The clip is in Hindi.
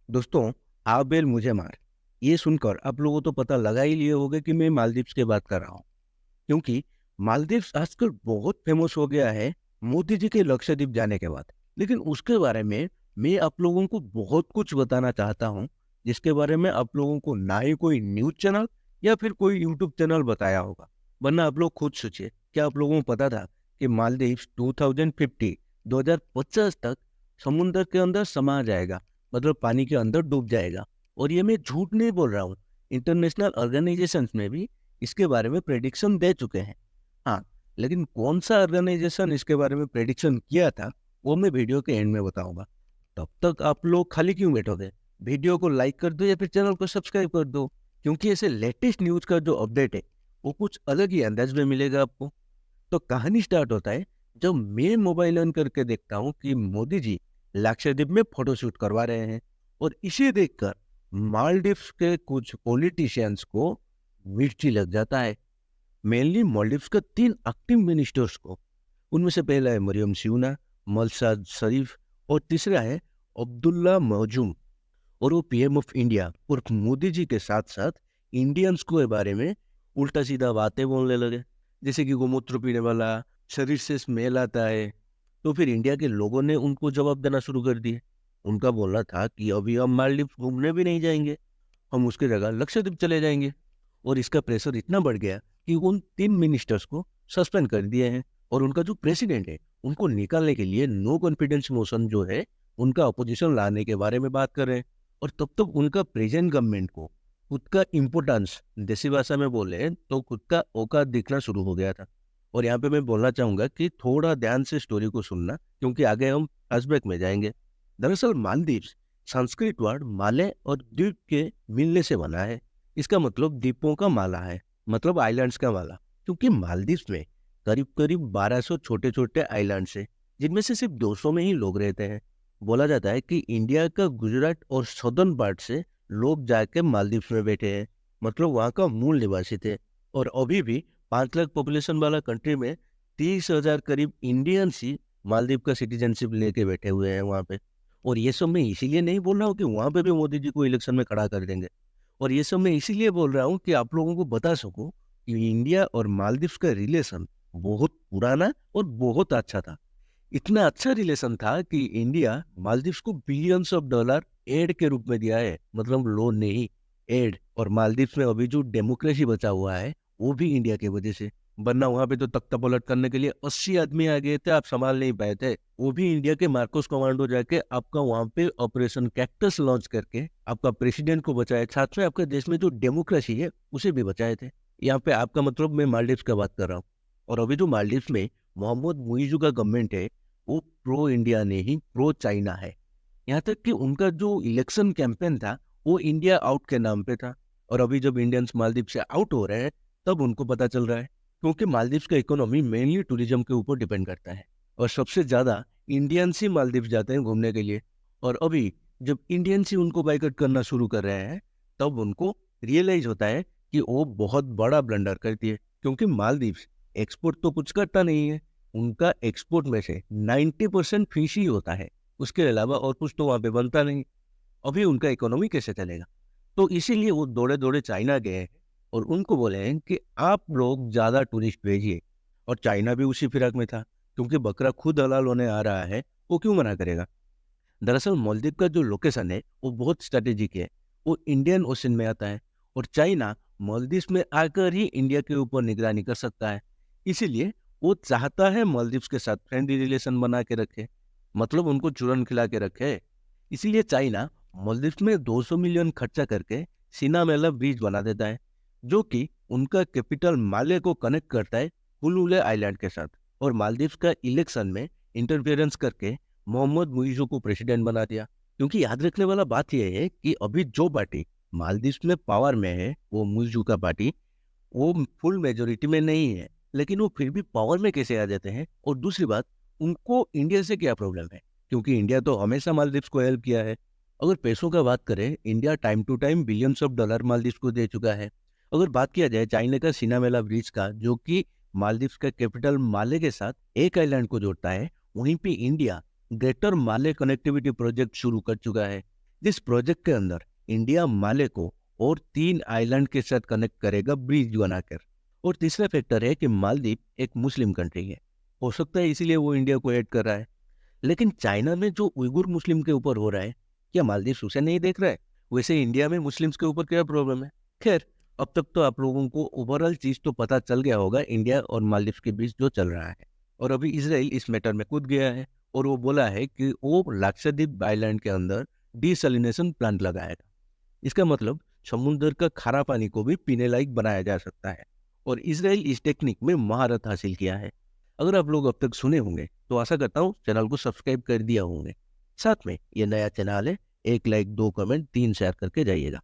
दोस्तों, आबेल मुझे मार। ये सुनकर आप लोगों को तो पता लगा ही लिए होंगे कि मैं मालदीव्स की बात कर रहा हूँ। क्योंकि मालदीव्स आजकल बहुत फेमस हो गया है मोदी जी के लक्षद्वीप जाने के बाद। लेकिन उसके बारे में मैं आप लोगों को बहुत कुछ बताना चाहता हूँ, जिसके बारे में आप लोगों को ना ही कोई न्यूज़ चैनल या फिर कोई यूट्यूब चैनल बताया होगा। वरना आप लोग खुद सोचिए, क्या आप लोगों को पता था कि मालदीव्स 2050 2050 तक समुद्र के अंदर समा जाएगा, मतलब पानी के अंदर डूब जाएगा। और ये मैं झूठ नहीं बोल रहा हूँ, इंटरनेशनल ऑर्गेनाइजेशंस में भी इसके बारे में प्रेडिक्शन दे चुके हैं। हाँ, लेकिन कौन सा ऑर्गेनाइजेशन इसके बारे में प्रेडिक्शन किया था, वो मैं वीडियो के एंड में बताऊंगा। तब तक आप लोग खाली क्यों बैठोगे? वीडियो को लाइक कर दो या फिर चैनल को सब्सक्राइब कर दो, क्योंकि ऐसे लेटेस्ट न्यूज का जो अपडेट है वो कुछ अलग ही अंदाज में मिलेगा आपको। तो कहानी स्टार्ट होता है जब मैं मोबाइल ऑन करके देखता हूँ कि मोदी जी लक्षद्वीप में फोटोशूट करवा रहे हैं। और इसे देखकर मालदीव्स के कुछ पॉलिटिशियंस को मिर्ची लग जाता है। मेनली मालदीव्स के 3 एक्टिव मिनिस्टर्स को। उनमें से पहला है मरियम सियूना, मलसाद शरीफ, और तीसरा है अब्दुल्ला मौजूम। और वो पीएम ऑफ इंडिया और मोदी जी के साथ साथ इंडियंस को बारे में उल्टा सीधा बातें बोलने लगे, जैसे कि गोमूत्र पीने वाला, शरीर से स्मेल आता है। तो फिर इंडिया के लोगों ने उनको जवाब देना शुरू कर दिए। उनका बोलना था कि अभी हम मालदीव घूमने भी नहीं जाएंगे, हम उसकी जगह लक्षद्वीप चले जाएंगे। और इसका प्रेशर इतना बढ़ गया कि उन 3 मिनिस्टर्स को सस्पेंड कर दिए हैं। और उनका जो प्रेसिडेंट है उनको निकालने के लिए नो कॉन्फिडेंस मोशन जो है उनका अपोजिशन लाने के बारे में बात कर रहे हैं। और तब तक उनका प्रेजेंट गवर्नमेंट को खुद का इम्पोर्टेंस, देसी भाषा में बोले तो खुद का औकात दिखना शुरू हो गया था। और यहाँ पे मैं बोलना चाहूंगा कि थोड़ा ध्यान से स्टोरी को सुनना, क्योंकि आगे हम फ्लैशबैक में जाएंगे। दरअसल मालदीव्स संस्कृत वर्ड माले और द्वीप के मिलने से बना है। इसका मतलब द्वीपों का माला है, मतलब आइलैंड्स का माला। क्योंकि मालदीव्स में करीब करीब 1200 छोटे छोटे आइलैंड्स हैं, जिनमें से सिर्फ 200 में ही लोग रहते हैं। बोला जाता है कि इंडिया का गुजरात और सदर्न पार्ट से लोग जाके मालदीव्स में बैठे हैं, मतलब वहाँ का मूल निवासी थे। और अभी भी 5 लाख पॉपुलेशन वाला कंट्री में 30,000 करीब इंडियंस ही मालदीव का सिटीजनशिप लेके बैठे हुए हैं वहाँ पे। और ये सब मैं इसीलिए नहीं बोल रहा हूँ कि वहाँ पे भी मोदी जी को इलेक्शन में खड़ा कर देंगे। और ये सब मैं इसीलिए बोल रहा हूँ कि आप लोगों को बता सकूं कि इंडिया और मालदीव्स का रिलेशन बहुत पुराना और बहुत अच्छा था। इतना अच्छा रिलेशन था कि इंडिया मालदीव्स को बिलियंस ऑफ डॉलर एड के रूप में दिया है, मतलब लोन नहीं, एड। और मालदीव्स में अभी जो डेमोक्रेसी बचा हुआ है वो भी इंडिया की वजह से। वरना वहां पे तो तख्ता पलट करने के लिए 80 आदमी आ गए थे, आप संभाल नहीं पाए थे। वो भी इंडिया के मार्कोस कमांडो जाके आपका वहां पे ऑपरेशन कैक्टस लॉन्च करके आपका प्रेसिडेंट को बचाए, साथ में आपके देश में जो डेमोक्रेसी है उसे भी बचाए थे। यहाँ पे आपका मतलब मैं मालदीव्स का बात कर रहा हूँ। और अभी जो मालदीव्स में मोहम्मद मुइजू का गवर्नमेंट है वो प्रो इंडिया नहीं, प्रो चाइना है। यहाँ तक कि उनका जो इलेक्शन कैंपेन था वो इंडिया आउट के नाम पे था। और अभी जब इंडियंस मालदीव से आउट हो रहे हैं तब उनको पता चल रहा है, क्योंकि मालदीव्स का इकोनॉमी मेनली टूरिज्म के ऊपर डिपेंड करता है। और सबसे ज्यादा इंडियंस ही मालदीव जाते हैं घूमने के लिए। और अभी जब इंडियंस ही उनको बाइकआउट करना शुरू कर रहे हैं तब उनको रियलाइज होता है कि वो बहुत बड़ा ब्लंडर करती है। क्योंकि मालदीव्स एक्सपोर्ट तो कुछ करता नहीं है, उनका एक्सपोर्ट में से 90% फिश ही होता है। उसके अलावा और कुछ तो वहां पे बनता नहीं। अभी उनका इकोनॉमी कैसे चलेगा? तो इसीलिए वो दौड़े दौड़े चाइना गए हैं और उनको बोले हैं कि आप लोग ज्यादा टूरिस्ट भेजिए। और चाइना भी उसी फिराक में था, क्योंकि बकरा खुद हलाल होने आ रहा है, वो क्यों मना करेगा। दरअसल मालदीव का जो लोकेशन है वो बहुत स्ट्रेटेजिक है। वो इंडियन ओशन में आता है और चाइना मालदीव में आकर ही इंडिया के ऊपर निगरानी कर सकता है। इसीलिए वो चाहता है मालदीव के साथ फ्रेंडली रिलेशन बना के रखे, मतलब उनको चूरन खिला के रखे। इसीलिए चाइना मालदीव में 200 मिलियन खर्चा करके सिनामेला ब्रिज बना देता है, जो कि उनका कैपिटल माले को कनेक्ट करता है हुलुले आइलैंड के साथ। और मालदीव का इलेक्शन में इंटरफेरेंस करके मोहम्मद मुइज़ो को प्रेसिडेंट बना दिया। क्योंकि याद रखने वाला बात यह है कि अभी जो पार्टी मालदीव में पावर में है वो मुइज़ो का पार्टी, वो फुल मेजोरिटी में नहीं है, लेकिन वो फिर भी पावर में कैसे आ जाते हैं। और दूसरी बात, उनको इंडिया से क्या प्रॉब्लम है? क्योंकि इंडिया तो हमेशा मालदीव्स को हेल्प किया है। अगर पैसों का बात करें, India time to time billions of dollar Maldives को दे चुका है। अगर बात किया जाए चाइना का सिनामेला ब्रिज का, जो कि मालदीव्स का कैपिटल माले के साथ एक आइलैंड को जोड़ता है, वहीं पे इंडिया ग्रेटर माले कनेक्टिविटी प्रोजेक्ट शुरू कर चुका है, जिस प्रोजेक्ट के अंदर इंडिया माले को और 3 आइलैंड के साथ कनेक्ट करेगा ब्रिज बनाकर। और तीसरा फैक्टर है कि मालदीव एक मुस्लिम कंट्री है, हो सकता है इसीलिए वो इंडिया को ऐड कर रहा है। लेकिन चाइना में जो उइगुर मुस्लिम के ऊपर हो रहा है, क्या मालदीव उसे नहीं देख रहा है? वैसे इंडिया में मुस्लिम्स के ऊपर क्या प्रॉब्लम है? खैर, अब तक तो आप लोगों को ओवरऑल चीज तो पता चल गया होगा इंडिया और मालदीव के बीच जो चल रहा है। और अभी इसराइल इस मैटर में कूद गया है और वो बोला है कि वो लक्षद्वीप आइलैंड के अंदर डिसलिनेशन प्लांट लगाएगा। इसका मतलब समुद्र का खारा पानी को भी पीने लायक बनाया जा सकता है। और इसराइल इस टेक्निक में महारत हासिल किया है। अगर आप लोग अब तक सुने होंगे तो आशा करता हूँ चैनल को सब्सक्राइब कर दिया होंगे। साथ में ये नया चैनल है, 1 लाइक 2 कमेंट 3 शेयर करके जाइएगा।